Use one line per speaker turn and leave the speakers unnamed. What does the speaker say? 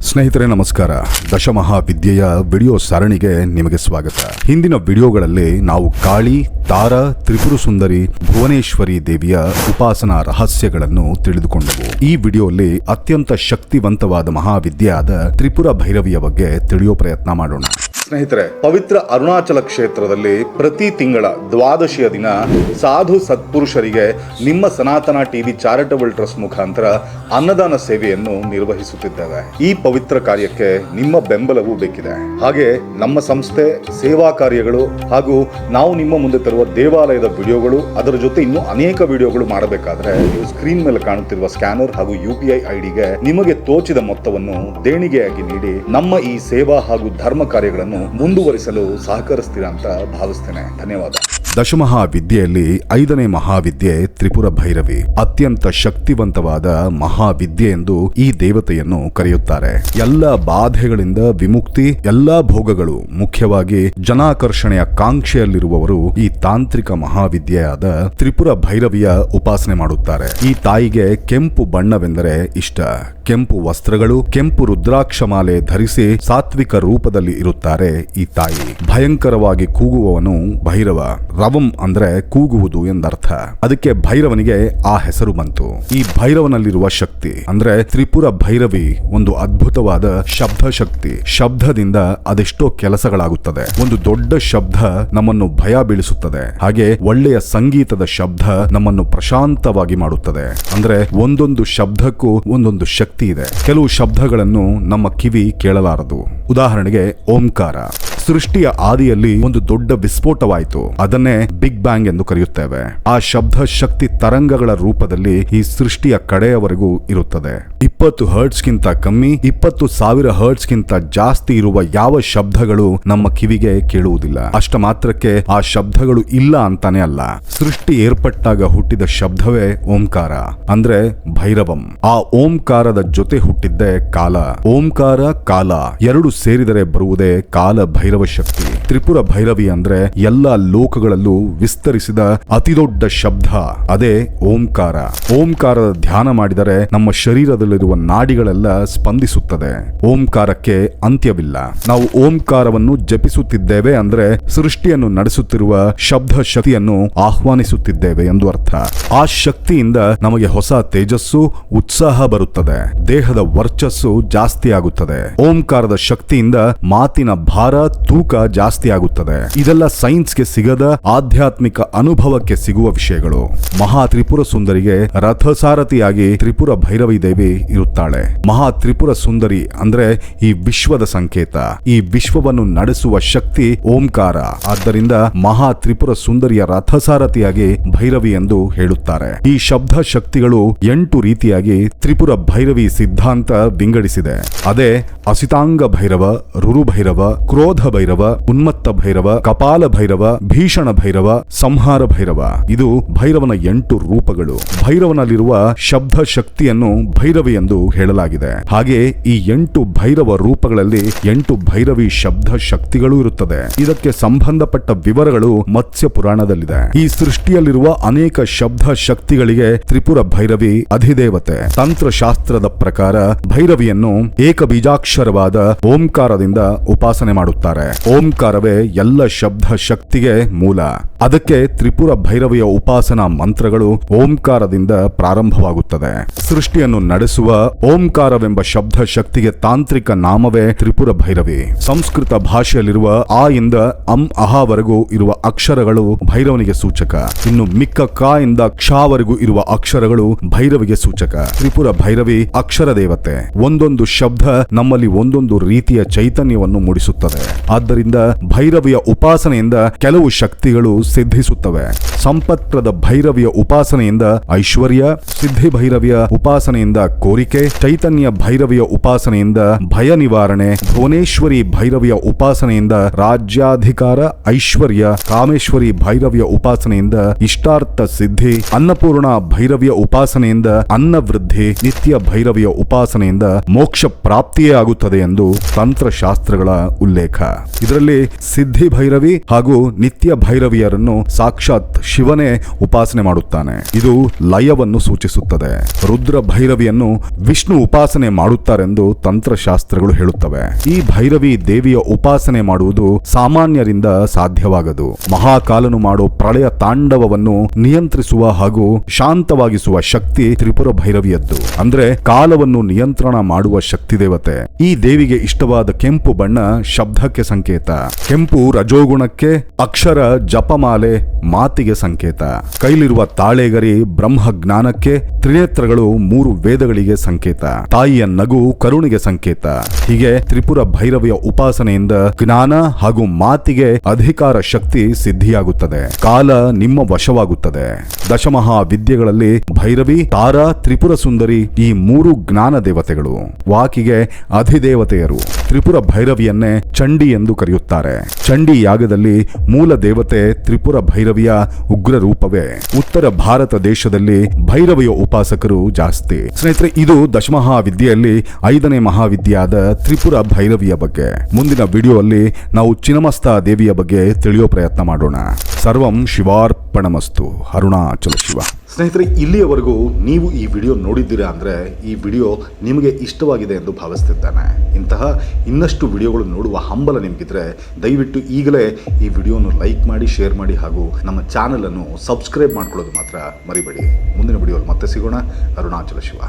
ಸ್ನೇಹಿತರೆ ನಮಸ್ಕಾರ. ದಶಮಹಾವಿದ್ಯೆಯ ವಿಡಿಯೋ ಸರಣಿಗೆ ನಿಮಗೆ ಸ್ವಾಗತ. ಹಿಂದಿನ ವಿಡಿಯೋಗಳಲ್ಲಿ ನಾವು ಕಾಳಿ, ತಾರ, ತ್ರಿಪುರ ಸುಂದರಿ, ಭುವನೇಶ್ವರಿ ದೇವಿಯ ಉಪಾಸನಾ ರಹಸ್ಯಗಳನ್ನು ತಿಳಿದುಕೊಂಡೆವು. ಈ ವಿಡಿಯೋದಲ್ಲಿ ಅತ್ಯಂತ ಶಕ್ತಿವಂತವಾದ ಮಹಾವಿದ್ಯೆ ಆದ ತ್ರಿಪುರ ಭೈರವಿಯ ಬಗ್ಗೆ ತಿಳಿಯೋ ಪ್ರಯತ್ನ ಮಾಡೋಣ. ಸ್ನೇಹಿತರೆ, ಪವಿತ್ರ ಅರುಣಾಚಲ ಕ್ಷೇತ್ರದಲ್ಲಿ ಪ್ರತಿ ತಿಂಗಳ ದ್ವಾದಶಿಯ ದಿನ ಸಾಧು ಸತ್ಪುರುಷರಿಗೆ ನಿಮ್ಮ ಸನಾತನ ಟಿವಿ ಚಾರಿಟಬಲ್ ಟ್ರಸ್ಟ್ ಮುಖಾಂತರ ಅನ್ನದಾನ ಸೇವೆಯನ್ನು ನಿರ್ವಹಿಸುತ್ತಿದ್ದೇವೆ. ಈ ಪವಿತ್ರ ಕಾರ್ಯಕ್ಕೆ ನಿಮ್ಮ ಬೆಂಬಲವೂ ಬೇಕಿದೆ. ಹಾಗೆ ನಮ್ಮ ಸಂಸ್ಥೆ ಸೇವಾ ಕಾರ್ಯಗಳು ಹಾಗೂ ನಾವು ನಿಮ್ಮ ಮುಂದೆ ತರುವ ದೇವಾಲಯದ ವಿಡಿಯೋಗಳು, ಅದರ ಜೊತೆ ಇನ್ನೂ ಅನೇಕ ವಿಡಿಯೋಗಳು ಮಾಡಬೇಕಾದ್ರೆ ನೀವು ಸ್ಕ್ರೀನ್ ಮೇಲೆ ಕಾಣುತ್ತಿರುವ ಸ್ಕ್ಯಾನರ್ ಹಾಗೂ UPI ಐಡಿಗೆ ನಿಮಗೆ ತೋಚಿದ ಮೊತ್ತವನ್ನು ದೇಣಿಗೆಯಾಗಿ ನೀಡಿ ನಮ್ಮ ಈ ಸೇವಾ ಹಾಗೂ ಧರ್ಮ ಕಾರ್ಯಗಳನ್ನು ಮುಂದುವರಿಸಲು ಸಹಕರಿಸ್ತೀರಾ ಅಂತ ಭಾವಿಸ್ತೇನೆ. ಧನ್ಯವಾದ. ದಶಮಹಾವಿದ್ಯೆಯಲ್ಲಿ 5ನೇ ಮಹಾವಿದ್ಯೆ ತ್ರಿಪುರ ಭೈರವಿ. ಅತ್ಯಂತ ಶಕ್ತಿವಂತವಾದ ಮಹಾವಿದ್ಯೆ ಎಂದು ಈ ದೇವತೆಯನ್ನು ಕರೆಯುತ್ತಾರೆ. ಎಲ್ಲ ಬಾಧೆಗಳಿಂದ ವಿಮುಕ್ತಿ, ಎಲ್ಲಾ ಭೋಗಗಳು, ಮುಖ್ಯವಾಗಿ ಜನಾಕರ್ಷಣೆಯ ಕಾಂಕ್ಷೆಯಲ್ಲಿರುವವರು ಈ ತಾಂತ್ರಿಕ ಮಹಾವಿದ್ಯೆಯಾದ ತ್ರಿಪುರ ಭೈರವಿಯ ಉಪಾಸನೆ ಮಾಡುತ್ತಾರೆ. ಈ ತಾಯಿಗೆ ಕೆಂಪು ಬಣ್ಣವೆಂದರೆ ಇಷ್ಟ. ಕೆಂಪು ವಸ್ತ್ರಗಳು, ಕೆಂಪು ರುದ್ರಾಕ್ಷಮಾಲೆ ಧರಿಸಿ ಸಾತ್ವಿಕ ರೂಪದಲ್ಲಿ ಇರುತ್ತಾರೆ ಈ ತಾಯಿ. ಭಯಂಕರವಾಗಿ ಕೂಗುವವನು ಭೈರವ. ರವಂ ಅಂದ್ರೆ ಕೂಗುವುದು ಎಂದರ್ಥ. ಅದಕ್ಕೆ ಭೈರವನಿಗೆ ಆ ಹೆಸರು ಬಂತು. ಈ ಭೈರವನಲ್ಲಿರುವ ಶಕ್ತಿ ಅಂದ್ರೆ ತ್ರಿಪುರ ಭೈರವಿ ಒಂದು ಅದ್ಭುತವಾದ ಶಬ್ದ ಶಕ್ತಿ. ಶಬ್ದದಿಂದ ಅದೆಷ್ಟೋ ಕೆಲಸಗಳಾಗುತ್ತದೆ. ಒಂದು ದೊಡ್ಡ ಶಬ್ದ ನಮ್ಮನ್ನು ಭಯ ಬೀಳಿಸುತ್ತದೆ. ಹಾಗೆ ಒಳ್ಳೆಯ ಸಂಗೀತದ ಶಬ್ದ ನಮ್ಮನ್ನು ಪ್ರಶಾಂತವಾಗಿ ಮಾಡುತ್ತದೆ. ಅಂದ್ರೆ ಒಂದೊಂದು ಶಬ್ದಕ್ಕೂ ಒಂದೊಂದು ಶಕ್ತಿ ಇದೆ. ಕೆಲವು ಶಬ್ದಗಳನ್ನು ನಮ್ಮ ಕಿವಿ ಕೇಳಲಾರದು. ಉದಾಹರಣೆಗೆ ಓಂಕಾರ. ಸೃಷ್ಟಿಯ ಆದಿಯಲ್ಲಿ ಒಂದು ದೊಡ್ಡ ವಿಸ್ಫೋಟವಾಯಿತು. ಅದನ್ನೇ ಬಿಗ್ ಬ್ಯಾಂಗ್ ಎಂದು ಕರೆಯುತ್ತೇವೆ. ಆ ಶಬ್ದ ಶಕ್ತಿ ತರಂಗಗಳ ರೂಪದಲ್ಲಿ ಈ ಸೃಷ್ಟಿಯ ಕಡೆಯವರೆಗೂ ಇರುತ್ತದೆ. 20 ಹರ್ಟ್ಸ್ಗಿಂತ ಕಮ್ಮಿ, 20,000 ಹರ್ಟ್ಸ್ಗಿಂತ ಜಾಸ್ತಿ ಇರುವ ಯಾವ ಶಬ್ದಗಳು ನಮ್ಮ ಕಿವಿಗೆ ಕೇಳುವುದಿಲ್ಲ. ಅಷ್ಟ ಮಾತ್ರಕ್ಕೆ ಆ ಶಬ್ದಗಳು ಇಲ್ಲ ಅಂತಾನೆ ಅಲ್ಲ. ಸೃಷ್ಟಿ ಏರ್ಪಟ್ಟಾಗ ಹುಟ್ಟಿದ ಶಬ್ದವೇ ಓಂಕಾರ, ಅಂದ್ರೆ ಭೈರವಂ. ಆ ಓಂಕಾರದ ಜೊತೆ ಹುಟ್ಟಿದ್ದೇ ಕಾಲ. ಓಂಕಾರ ಕಾಲ ಎರಡು ಸೇರಿದರೆ ಬರುವುದೇ ಕಾಲ ಭೈರವ ಶಕ್ತಿ. ತ್ರಿಪುರ ಭೈರವಿ ಅಂದ್ರೆ ಎಲ್ಲಾ ಲೋಕಗಳಲ್ಲೂ ವಿಸ್ತರಿಸಿದ ಅತಿದೊಡ್ಡ ಶಬ್ದ, ಅದೇ ಓಂಕಾರ. ಓಂಕಾರದ ಧ್ಯಾನ ಮಾಡಿದರೆ ನಮ್ಮ ಶರೀರದಲ್ಲಿರುವ ನಾಡಿಗಳೆಲ್ಲ ಸ್ಪಂದಿಸುತ್ತದೆ. ಓಂಕಾರಕ್ಕೆ ಅಂತ್ಯವಿಲ್ಲ. ನಾವು ಓಂಕಾರವನ್ನು ಜಪಿಸುತ್ತಿದ್ದೇವೆ ಅಂದ್ರೆ ಸೃಷ್ಟಿಯನ್ನು ನಡೆಸುತ್ತಿರುವ ಶಬ್ದ ಶಕ್ತಿಯನ್ನು ಆಹ್ವಾನಿಸುತ್ತಿದ್ದೇವೆ ಎಂದು ಅರ್ಥ. ಆ ಶಕ್ತಿಯಿಂದ ನಮಗೆ ಹೊಸ ತೇಜಸ್ಸು, ಉತ್ಸಾಹ ಬರುತ್ತದೆ. ದೇಹದ ವರ್ಚಸ್ಸು ಜಾಸ್ತಿ ಆಗುತ್ತದೆ. ಓಂಕಾರದ ಶಕ್ತಿಯಿಂದ ಮಾತಿನ ಭಾರ, ತೂಕ ಜಾಸ್ತಿ ಆಗುತ್ತದೆ. ಇದೆಲ್ಲ ಸೈನ್ಸ್ಗೆ ಸಿಗದ ಆಧ್ಯಾತ್ಮಿಕ ಅನುಭವಕ್ಕೆ ಸಿಗುವ ವಿಷಯಗಳು. ಮಹಾ ತ್ರಿಪುರ ಸುಂದರಿಗೆ ರಥಸಾರಥಿಯಾಗಿ ತ್ರಿಪುರ ಭೈರವಿ ದೇವಿ ಇರುತ್ತಾಳೆ. ಮಹಾ ತ್ರಿಪುರ ಸುಂದರಿ ಅಂದ್ರೆ ಈ ವಿಶ್ವದ ಸಂಕೇತ. ಈ ವಿಶ್ವವನ್ನು ನಡೆಸುವ ಶಕ್ತಿ ಓಂಕಾರ. ಆದ್ದರಿಂದ ಮಹಾ ತ್ರಿಪುರ ಸುಂದರಿಯ ರಥಸಾರಥಿಯಾಗಿ ಭೈರವಿ ಎಂದು ಹೇಳುತ್ತಾರೆ. ಈ ಶಬ್ದ ಶಕ್ತಿಗಳು 8 ರೀತಿಯಾಗಿ ತ್ರಿಪುರ ಭೈರವಿ ಸಿದ್ಧಾಂತ ವಿಂಗಡಿಸಿದೆ. ಅದೇ ಅಸಿತಾಂಗ ಭೈರವ, ರುರು ಭೈರವ, ಕ್ರೋಧ ಭೈರವ, ಉನ್ಮತ್ತ ಭೈರವ, ಕಪಾಲ ಭೈರವ, ಭೀಷಣ ಭೈರವ, ಸಂಹಾರ ಭೈರವ. ಇದು ಭೈರವನ 8 ರೂಪಗಳು. ಭೈರವನಲ್ಲಿರುವ ಶಬ್ದ ಶಕ್ತಿಯನ್ನು ಭೈರವಿ ಎಂದು ಹೇಳಲಾಗಿದೆ. ಹಾಗೆ ಈ 8 ಭೈರವ ರೂಪಗಳಲ್ಲಿ 8 ಭೈರವಿ ಶಬ್ದ ಶಕ್ತಿಗಳು ಇರುತ್ತದೆ. ಇದಕ್ಕೆ ಸಂಬಂಧಪಟ್ಟ ವಿವರಗಳು ಮತ್ಸ್ಯ ಪುರಾಣದಲ್ಲಿದೆ. ಈ ಸೃಷ್ಟಿಯಲ್ಲಿರುವ ಅನೇಕ ಶಬ್ದ ಶಕ್ತಿಗಳಿಗೆ ತ್ರಿಪುರ ಭೈರವಿ ಅಧಿದೇವತೆ. ತಂತ್ರಶಾಸ್ತ್ರದ ಪ್ರಕಾರ ಭೈರವಿಯನ್ನು ಏಕಬೀಜಾಕ್ಷರವಾದ ಓಂಕಾರದಿಂದ ಉಪಾಸನೆ ಮಾಡುತ್ತಾರೆ. ಓಂಕಾರವೇ ಎಲ್ಲ ಶಬ್ದ ಶಕ್ತಿಗೆ ಮೂಲ. ಅದಕ್ಕೆ ತ್ರಿಪುರ ಭೈರವಿಯ ಉಪಾಸನಾ ಮಂತ್ರಗಳು ಓಂಕಾರದಿಂದ ಪ್ರಾರಂಭವಾಗುತ್ತದೆ. ಸೃಷ್ಟಿಯನ್ನು ನಡೆಸುವ ಓಂಕಾರವೆಂಬ ಶಬ್ದ ಶಕ್ತಿಗೆ ತಾಂತ್ರಿಕ ನಾಮವೇ ತ್ರಿಪುರ ಭೈರವಿ. ಸಂಸ್ಕೃತ ಭಾಷೆಯಲ್ಲಿರುವ ಆ ಇಂದ ಅಹಾವರೆಗೂ ಇರುವ ಅಕ್ಷರಗಳು ಭೈರವನಿಗೆ ಸೂಚಕ. ಇನ್ನು ಮಿಕ್ಕ ಕ ಇಂದ ಕ್ಷವರೆಗೂ ಇರುವ ಅಕ್ಷರಗಳು ಭೈರವಿಗೆ ಸೂಚಕ. ತ್ರಿಪುರ ಭೈರವಿ ಅಕ್ಷರ ದೇವತೆ. ಒಂದೊಂದು ಶಬ್ದ ನಮ್ಮಲ್ಲಿ ಒಂದೊಂದು ರೀತಿಯ ಚೈತನ್ಯವನ್ನು ಮೂಡಿಸುತ್ತದೆ. ಆದ್ದರಿಂದ ಭೈರವಿಯ ಉಪಾಸನೆಯಿಂದ ಕೆಲವು ಶಕ್ತಿಗಳು ಸಿದ್ಧಿಸುತ್ತವೆ. ಸಂಪತ್ಪ್ರದ ಭೈರವಿಯ ಉಪಾಸನೆಯಿಂದ ಐಶ್ವರ್ಯ, ಸಿದ್ಧಿ ಭೈರವಿಯ ಉಪಾಸನೆಯಿಂದ ಕೋರಿಕೆ, ಚೈತನ್ಯ ಭೈರವಿಯ ಉಪಾಸನೆಯಿಂದ ಭಯ ನಿವಾರಣೆ, ಭುವನೇಶ್ವರಿ ಭೈರವಿಯ ಉಪಾಸನೆಯಿಂದ ರಾಜ್ಯಾಧಿಕಾರ, ಐಶ್ವರ್ಯ, ಕಾಮೇಶ್ವರಿ ಭೈರವಿಯ ಉಪಾಸನೆಯಿಂದ ಇಷ್ಟಾರ್ಥ ಸಿದ್ಧಿ, ಅನ್ನಪೂರ್ಣ ಭೈರವಿಯ ಉಪಾಸನೆಯಿಂದ ಅನ್ನ ವೃದ್ಧಿ, ನಿತ್ಯ ಭೈರವಿಯ ಉಪಾಸನೆಯಿಂದ ಮೋಕ್ಷ ಪ್ರಾಪ್ತಿಯೇ ಆಗುತ್ತದೆ. ಸಿದ್ಧಿಯಾಗುತ್ತದೆ ಎಂದು ತಂತ್ರಶಾಸ್ತ್ರಗಳ ಉಲ್ಲೇಖ. ಇದರಲ್ಲಿ ಸಿದ್ಧಿ ಭೈರವಿ ಹಾಗೂ ನಿತ್ಯ ಭೈರವಿಯರನ್ನು ಸಾಕ್ಷಾತ್ ಶಿವನೇ ಉಪಾಸನೆ ಮಾಡುತ್ತಾನೆ. ಇದು ಲಯವನ್ನು ಸೂಚಿಸುತ್ತದೆ. ರುದ್ರ ಭೈರವಿಯನ್ನು ವಿಷ್ಣು ಉಪಾಸನೆ ಮಾಡುತ್ತಾರೆಂದು ತಂತ್ರಶಾಸ್ತ್ರಗಳು ಹೇಳುತ್ತವೆ. ಈ ಭೈರವಿ ದೇವಿಯ ಉಪಾಸನೆ ಮಾಡುವುದು ಸಾಮಾನ್ಯರಿಂದ ಸಾಧ್ಯವಾಗದು. ಮಹಾಕಾಲನು ಮಾಡೋ ಪ್ರಳಯ ತಾಂಡವವನ್ನು ನಿಯಂತ್ರಿಸುವ ಹಾಗೂ ಶಾಂತವಾಗಿಸುವ ಶಕ್ತಿ ತ್ರಿಪುರ ಭೈರವಿಯದ್ದು. ಅಂದ್ರೆ ಕಾಲವನ್ನು ನಿಯಂತ್ರಣ ಮಾಡುವ ಶಕ್ತಿ ದೇವತೆ. ಈ ದೇವಿಗೆ ಇಷ್ಟವಾದ ಕೆಂಪು ಬಣ್ಣ ಶಬ್ದಕ್ಕೆ ಸಂಕೇತ. ಕೆಂಪು ರಜೋಗುಣಕ್ಕೆ, ಅಕ್ಷರ ಜಪಮಾಲೆ ಮಾತಿಗೆ ಸಂಕೇತ. ಕೈಲಿರುವ ತಾಳೆಗರಿ ಬ್ರಹ್ಮ ಜ್ಞಾನಕ್ಕೆ, ತ್ರಿನೇತ್ರಗಳು 3 ವೇದಗಳಿಗೆ ಸಂಕೇತ. ತಾಯಿಯ ನಗು ಕರುಣಿಗೆ ಸಂಕೇತ. ಹೀಗೆ ತ್ರಿಪುರ ಭೈರವಿಯ ಉಪಾಸನೆಯಿಂದ ಜ್ಞಾನ ಹಾಗೂ ಮಾತಿಗೆ ಅಧಿಕಾರ ಶಕ್ತಿ ಸಿದ್ಧಿಯಾಗುತ್ತದೆ. ಕಾಲ ನಿಮ್ಮ ವಶವಾಗುತ್ತದೆ. ದಶಮಹಾ ವಿದ್ಯೆಗಳಲ್ಲಿ ಭೈರವಿ, ತಾರಾ, ತ್ರಿಪುರ ಸುಂದರಿ ಈ 3 ಜ್ಞಾನ ದೇವತೆಗಳು. ವಾಕಿಗೆ ಅಧಿದೇವತೆಯರು. ತ್ರಿಪುರ ಭೈರವಿಯನ್ನೇ ಚಂಡಿ ಎಂದು ಕರೆಯುತ್ತಾರೆ. ಚಂಡಿ ಯಾಗದಲ್ಲಿ ಮೂಲ ದೇವತೆ ತ್ರಿಪುರ ಭೈರವಿಯ ಉಗ್ರ ರೂಪವೇ. ಉತ್ತರ ಭಾರತ ದೇಶದಲ್ಲಿ ಭೈರವಿಯ ಉಪಾಸಕರು ಜಾಸ್ತಿ. ಸ್ನೇಹಿತರೆ, ಇದು ದಶಮಹಾ ವಿದ್ಯೆಯಲ್ಲಿ 5ನೇ ಮಹಾವಿದ್ಯೆಯಾದ ತ್ರಿಪುರ ಭೈರವಿಯ ಬಗ್ಗೆ. ಮುಂದಿನ ವಿಡಿಯೋಲ್ಲಿ ನಾವು ಚಿನ್ನಮಸ್ತಾ ದೇವಿಯ ಬಗ್ಗೆ ತಿಳಿಯೋ ಪ್ರಯತ್ನ ಮಾಡೋಣ. ಸರ್ವಂ ಶಿವಾರ್ಪಣಮಸ್ತು. ಅರುಣಾಚಲ ಶಿವ. ಸ್ನೇಹಿತರೆ, ಇಲ್ಲಿಯವರೆಗೂ ನೀವು ಈ ವಿಡಿಯೋ ನೋಡಿದ್ದೀರಾ ಅಂದರೆ ಈ ವಿಡಿಯೋ ನಿಮಗೆ ಇಷ್ಟವಾಗಿದೆ ಎಂದು ಭಾವಿಸ್ತಿದ್ದೇನೆ. ಇಂತಹ ಇನ್ನಷ್ಟು ವಿಡಿಯೋಗಳು ನೋಡುವ ಹಂಬಲ ನಿಮಗಿದ್ರೆ ದಯವಿಟ್ಟು ಈಗಲೇ ಈ ವಿಡಿಯೋನು ಲೈಕ್ ಮಾಡಿ, ಶೇರ್ ಮಾಡಿ ಹಾಗೂ ನಮ್ಮ ಚಾನಲನ್ನು ಸಬ್ಸ್ಕ್ರೈಬ್ ಮಾಡ್ಕೊಳ್ಳೋದು ಮಾತ್ರ ಮರಿಬೇಡಿ. ಮುಂದಿನ ವಿಡಿಯೋಲಿ ಮತ್ತೆ ಸಿಗೋಣ. ಅರುಣಾಚಲ ಶಿವ.